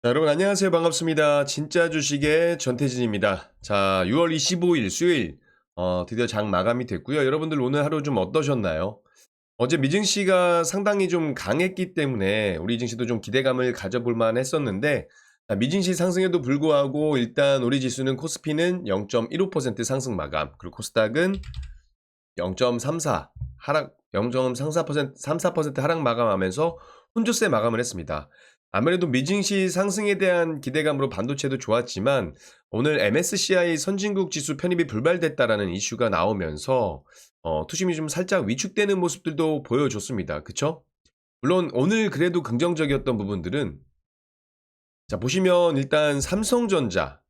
자, 여러분 안녕하세요. 반갑습니다. 진짜 주식의 전태진입니다. 자, 6월 25일 수요일 드디어 장 마감이 됐고요. 여러분들 오늘 하루 좀 어떠셨나요? 어제 미증시가 상당히 좀 강했기 때문에 우리 증시도 좀 기대감을 가져볼 만했었는데, 자, 미증시 상승에도 불구하고 일단 우리 지수는 코스피는 0.15% 상승 마감, 그리고 코스닥은 0.34 하락 0.34% 34% 하락 마감하면서 혼조세 마감을 했습니다. 아무래도 미증시 상승에 대한 기대감으로 반도체도 좋았지만 오늘 MSCI 선진국 지수 편입이 불발됐다라는 이슈가 나오면서 투심이 좀 살짝 위축되는 모습들도 보여줬습니다. 그쵸? 물론 오늘 그래도 긍정적이었던 부분들은, 자 보시면 일단 삼성전자,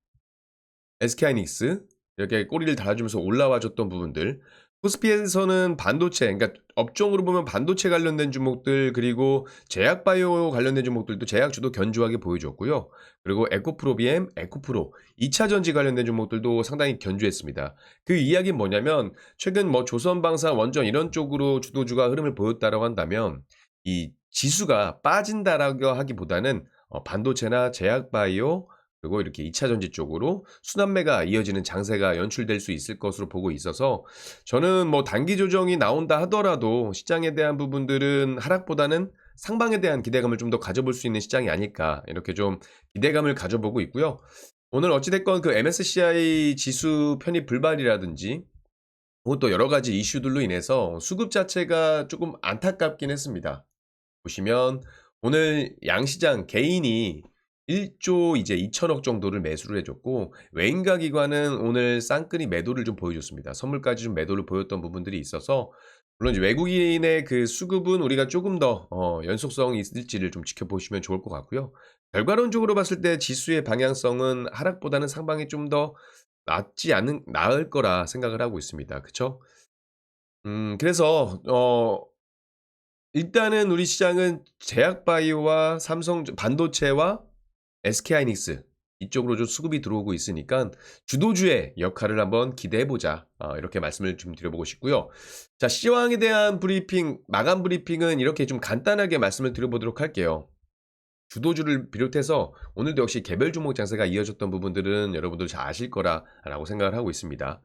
SK하이닉스 이렇게 꼬리를 달아주면서 올라와 줬던 부분들, 코스피에서는 반도체, 그러니까 업종으로 보면 반도체 관련된 종목들, 그리고 제약바이오 관련된 종목들도 제약주도 견조하게 보여줬고요. 그리고 에코프로비엠, 에코프로, 2차 전지 관련된 종목들도 상당히 견조했습니다. 그 이야기는 뭐냐면 최근 뭐 조선방사, 원전 이런 쪽으로 주도주가 흐름을 보였다라고 한다면, 이 지수가 빠진다라고 하기보다는 반도체나 제약바이오, 그리고 이렇게 2차 전지 쪽으로 순환매가 이어지는 장세가 연출될 수 있을 것으로 보고 있어서, 저는 뭐 단기 조정이 나온다 하더라도 시장에 대한 부분들은 하락보다는 상방에 대한 기대감을 좀 더 가져볼 수 있는 시장이 아닐까, 이렇게 좀 기대감을 가져보고 있고요. 오늘 어찌됐건 그 MSCI 지수 편입 불발이라든지 혹은 또 여러 가지 이슈들로 인해서 수급 자체가 조금 안타깝긴 했습니다. 보시면 오늘 양시장 개인이 1조 이제 2천억 정도를 매수를 해줬고, 외인가 기관은 오늘 쌍끌이 매도를 좀 보여줬습니다. 선물까지 좀 매도를 보였던 부분들이 있어서, 물론 이제 외국인의 그 수급은 우리가 조금 더 연속성이 있을지를 좀 지켜보시면 좋을 것 같고요. 결과론적으로 봤을 때 지수의 방향성은 하락보다는 상방이 좀 더 나을 거라 생각을 하고 있습니다. 그쵸? 그래서 일단은 우리 시장은 제약바이오와 삼성 반도체와 SK하이닉스 이쪽으로 좀 수급이 들어오고 있으니까 주도주의 역할을 한번 기대해 보자. 이렇게 말씀을 좀 드려보고 싶고요. 자, 시황에 대한 브리핑, 마감 브리핑은 이렇게 좀 간단하게 말씀을 드려보도록 할게요. 주도주를 비롯해서 오늘도 역시 개별 종목 장세가 이어졌던 부분들은 여러분들 잘 아실 거라고 생각을 하고 있습니다.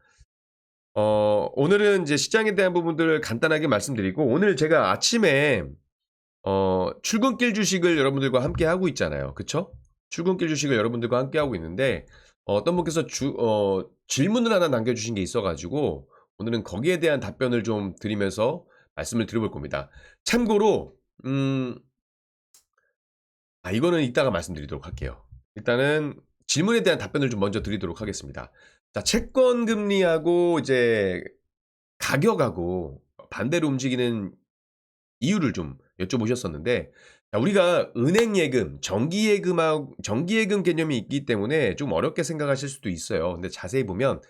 오늘은 이제 시장에 대한 부분들을 간단하게 말씀드리고, 오늘 제가 아침에 출근길 주식을 여러분들과 함께 하고 있잖아요. 그쵸? 출근길 주식을 여러분들과 함께 하고 있는데, 어떤 분께서 질문을 하나 남겨주신 게 있어가지고, 오늘은 거기에 대한 답변을 좀 드리면서 말씀을 드려볼 겁니다. 참고로, 이거는 이따가 말씀드리도록 할게요. 일단은 질문에 대한 답변을 좀 먼저 드리도록 하겠습니다. 자, 채권 금리하고 이제 가격하고 반대로 움직이는 이유를 좀 여쭤보셨었는데, 자, 우리가 은행 예금, 정기 예금 개념이 있기 때문에 좀 어렵게 생각하실 수도 있어요. 근데 자세히 보면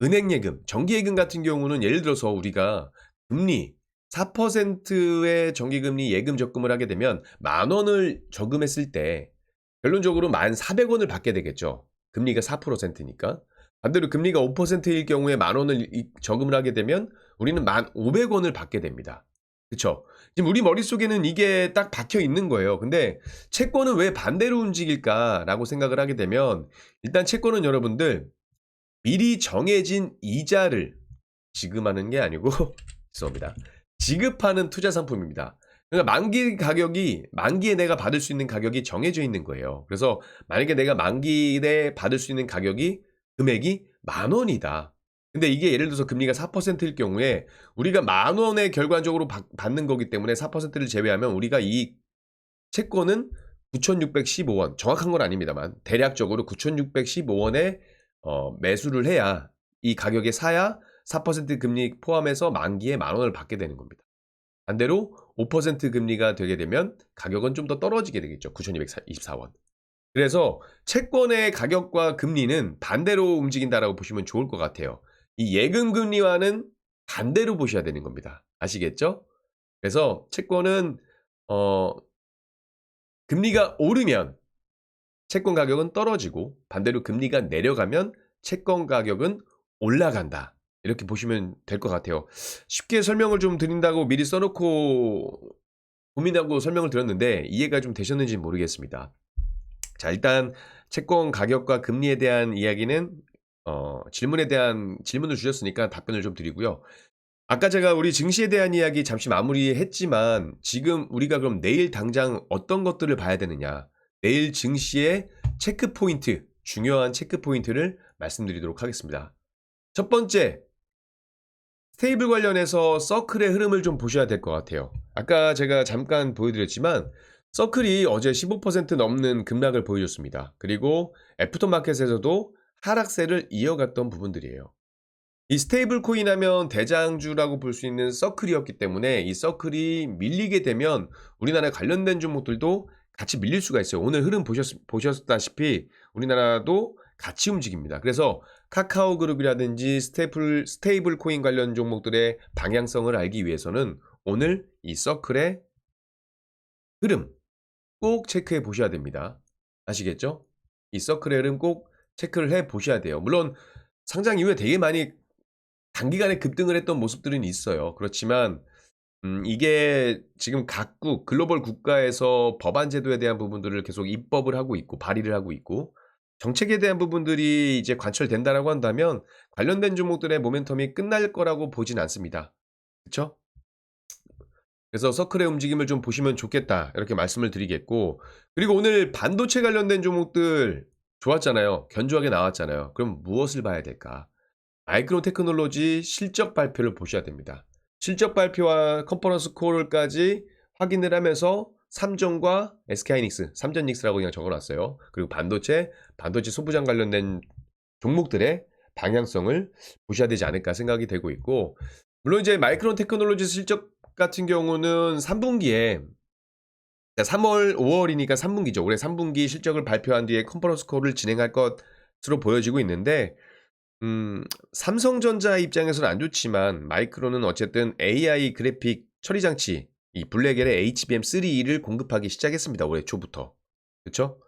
은행 예금, 정기 예금 같은 경우는 예를 들어서 우리가 금리 4%의 정기 금리 예금 적금을 하게 되면 10,000원을 저금했을 때 결론적으로 1,400원을 받게 되겠죠. 금리가 4%니까. 반대로 금리가 5%일 경우에 10,000원을 저금을 하게 되면 우리는 1,500원을 받게 됩니다. 그쵸? 지금 우리 머릿속에는 이게 딱 박혀 있는 거예요. 근데 채권은 왜 반대로 움직일까라고 생각을 하게 되면, 일단 채권은 여러분들 미리 정해진 이자를 지급하는 게 아니고 죄송합니다. 지급하는 투자 상품입니다. 그러니까 만기에 내가 받을 수 있는 가격이 정해져 있는 거예요. 그래서 만약에 내가 만기에 받을 수 있는 금액이 10,000원이다. 근데 이게 예를 들어서 금리가 4%일 경우에 우리가 10,000원에 결과적으로 받는 거기 때문에 4%를 제외하면 우리가 이 채권은 9,615원, 정확한 건 아닙니다만 대략적으로 9,615원에 매수를 해야, 이 가격에 사야 4% 금리 포함해서 만기에 10,000원을 받게 되는 겁니다. 반대로 5% 금리가 되게 되면 가격은 좀 더 떨어지게 되겠죠. 9,224원. 그래서 채권의 가격과 금리는 반대로 움직인다라고 보시면 좋을 것 같아요. 이 예금 금리와는 반대로 보셔야 되는 겁니다. 아시겠죠? 그래서 채권은 어, 금리가 오르면 채권 가격은 떨어지고, 반대로 금리가 내려가면 채권 가격은 올라간다. 이렇게 보시면 될 것 같아요. 쉽게 설명을 좀 드린다고 미리 써놓고 고민하고 설명을 드렸는데 이해가 좀 되셨는지 모르겠습니다. 자, 일단 채권 가격과 금리에 대한 이야기는 질문을 주셨으니까 답변을 좀 드리고요. 아까 제가 우리 증시에 대한 이야기 잠시 마무리했지만 지금 우리가 그럼 내일 당장 어떤 것들을 봐야 되느냐? 내일 증시의 체크 포인트, 중요한 체크 포인트를 말씀드리도록 하겠습니다. 첫 번째, 스테이블 관련해서 서클의 흐름을 좀 보셔야 될 것 같아요. 아까 제가 잠깐 보여드렸지만 서클이 어제 15% 넘는 급락을 보여줬습니다. 그리고 애프터마켓에서도 하락세를 이어갔던 부분들이에요. 이 스테이블 코인 하면 대장주라고 볼 수 있는 서클이었기 때문에 이 서클이 밀리게 되면 우리나라 관련된 종목들도 같이 밀릴 수가 있어요. 오늘 흐름 보셨다시피 우리나라도 같이 움직입니다. 그래서 카카오 그룹이라든지 스테이블 코인 관련 종목들의 방향성을 알기 위해서는 오늘 이 서클의 흐름 꼭 체크해 보셔야 됩니다. 아시겠죠? 이 서클의 흐름 꼭 체크를 해 보셔야 돼요. 물론 상장 이후에 되게 많이 단기간에 급등을 했던 모습들은 있어요. 그렇지만 이게 지금 각국 글로벌 국가에서 법안 제도에 대한 부분들을 계속 입법을 하고 있고 발의를 하고 있고 정책에 대한 부분들이 이제 관철된다라고 한다면 관련된 종목들의 모멘텀이 끝날 거라고 보진 않습니다. 그쵸? 그래서 서클의 움직임을 좀 보시면 좋겠다 이렇게 말씀을 드리겠고, 그리고 오늘 반도체 관련된 종목들 좋았잖아요. 견조하게 나왔잖아요. 그럼 무엇을 봐야 될까? 마이크론 테크놀로지 실적 발표를 보셔야 됩니다. 실적 발표와 컨퍼런스 콜까지 확인을 하면서 삼전과 SK하이닉스, 삼전닉스라고 그냥 적어놨어요. 그리고 반도체 소부장 관련된 종목들의 방향성을 보셔야 되지 않을까 생각이 되고 있고, 물론 이제 마이크론 테크놀로지 실적 같은 경우는 3분기에 3월, 5월이니까 3분기죠. 올해 3분기 실적을 발표한 뒤에 컨퍼런스 콜을 진행할 것으로 보여지고 있는데 삼성전자 입장에서는 안 좋지만 마이크론은 어쨌든 AI 그래픽 처리 장치 이 블랙엘의 HBM3E를 공급하기 시작했습니다. 올해 초부터. 그렇죠?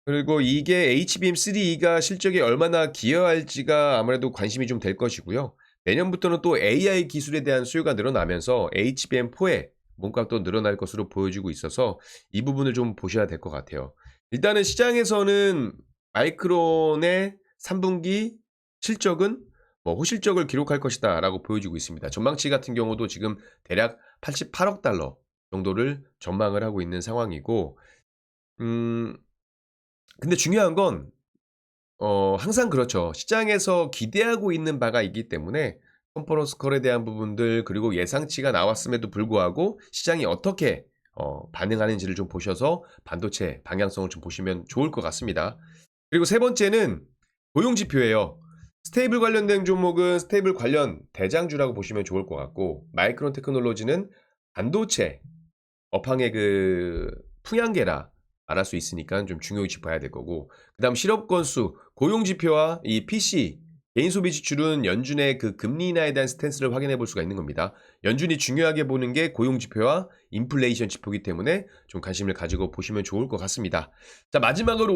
그리고 이게 HBM3E가 실적에 얼마나 기여할지가 아무래도 관심이 좀 될 것이고요. 내년부터는 또 AI 기술에 대한 수요가 늘어나면서 HBM4의 몸값도 늘어날 것으로 보여지고 있어서 이 부분을 좀 보셔야 될 것 같아요. 일단은 시장에서는 마이크론의 3분기 실적은 뭐 호실적을 기록할 것이다 라고 보여지고 있습니다. 전망치 같은 경우도 지금 대략 88억 달러 정도를 전망을 하고 있는 상황이고, 근데 중요한 건 항상 그렇죠. 시장에서 기대하고 있는 바가 있기 때문에 컨퍼런스 콜에 대한 부분들 그리고 예상치가 나왔음에도 불구하고 시장이 어떻게 반응하는지를 좀 보셔서 반도체 방향성을 좀 보시면 좋을 것 같습니다. 그리고 세 번째는 고용지표예요. 스테이블 관련된 종목은 스테이블 관련 대장주라고 보시면 좋을 것 같고, 마이크론 테크놀로지는 반도체 업황의 그 풍향계라 말할 수 있으니까 좀 중요시 봐야 될 거고, 그 다음 실업 건수, 고용지표와 이 PC, 개인 소비 지출은 연준의 그 금리 인하에 대한 스탠스를 확인해 볼 수가 있는 겁니다. 연준이 중요하게 보는 게 고용지표와 인플레이션 지표이기 때문에 좀 관심을 가지고 보시면 좋을 것 같습니다. 자, 마지막으로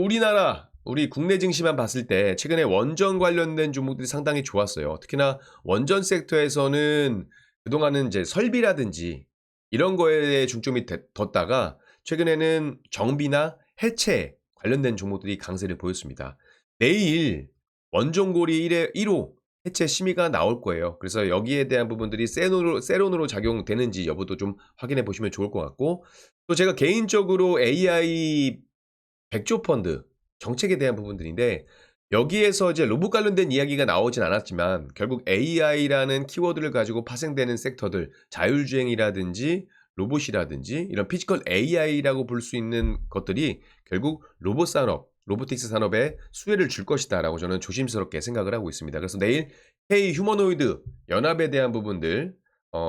우리 국내 증시만 봤을 때 최근에 원전 관련된 종목들이 상당히 좋았어요. 특히나 원전 섹터에서는 그동안은 이제 설비라든지 이런 거에 중점이 뒀다가 최근에는 정비나 해체 관련된 종목들이 강세를 보였습니다. 내일 원종고리 1호 해체 심의가 나올 거예요. 그래서 여기에 대한 부분들이 세론으로 작용되는지 여부도 좀 확인해 보시면 좋을 것 같고, 또 제가 개인적으로 AI 100조 펀드 정책에 대한 부분들인데, 여기에서 이제 로봇 관련된 이야기가 나오진 않았지만 결국 AI라는 키워드를 가지고 파생되는 섹터들, 자율주행이라든지 로봇이라든지 이런 피지컬 AI라고 볼 수 있는 것들이 결국 로봇 산업, 로보틱스 산업에 수혜를 줄 것이다라고 저는 조심스럽게 생각을 하고 있습니다. 그래서 내일 K 휴머노이드 연합에 대한 부분들,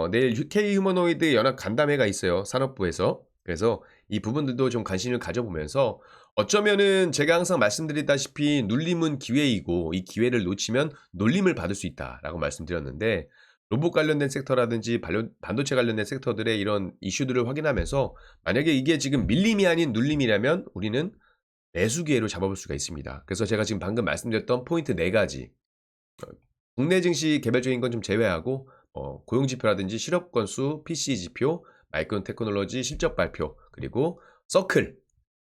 내일 K 휴머노이드 연합 간담회가 있어요. 산업부에서. 그래서 이 부분들도 좀 관심을 가져보면서, 어쩌면은 제가 항상 말씀드리다시피 눌림은 기회이고 이 기회를 놓치면 놀림을 받을 수 있다라고 말씀드렸는데, 로봇 관련된 섹터라든지 반도체 관련된 섹터들의 이런 이슈들을 확인하면서 만약에 이게 지금 밀림이 아닌 눌림이라면 우리는 매수 기회로 잡아볼 수가 있습니다. 그래서 제가 지금 방금 말씀드렸던 포인트 4가지, 국내 증시 개별적인 건 좀 제외하고 고용지표라든지 실업 건수, PC 지표, 마이크론 테크놀로지 실적 발표, 그리고 서클의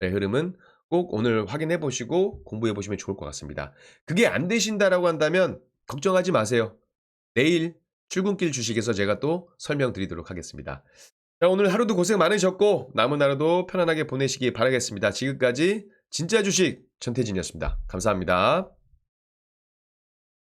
흐름은 꼭 오늘 확인해 보시고 공부해 보시면 좋을 것 같습니다. 그게 안 되신다라고 한다면 걱정하지 마세요. 내일 출근길 주식에서 제가 또 설명드리도록 하겠습니다. 자, 오늘 하루도 고생 많으셨고 남은 하루도 편안하게 보내시기 바라겠습니다. 지금까지 진짜 주식 전태진이었습니다. 감사합니다.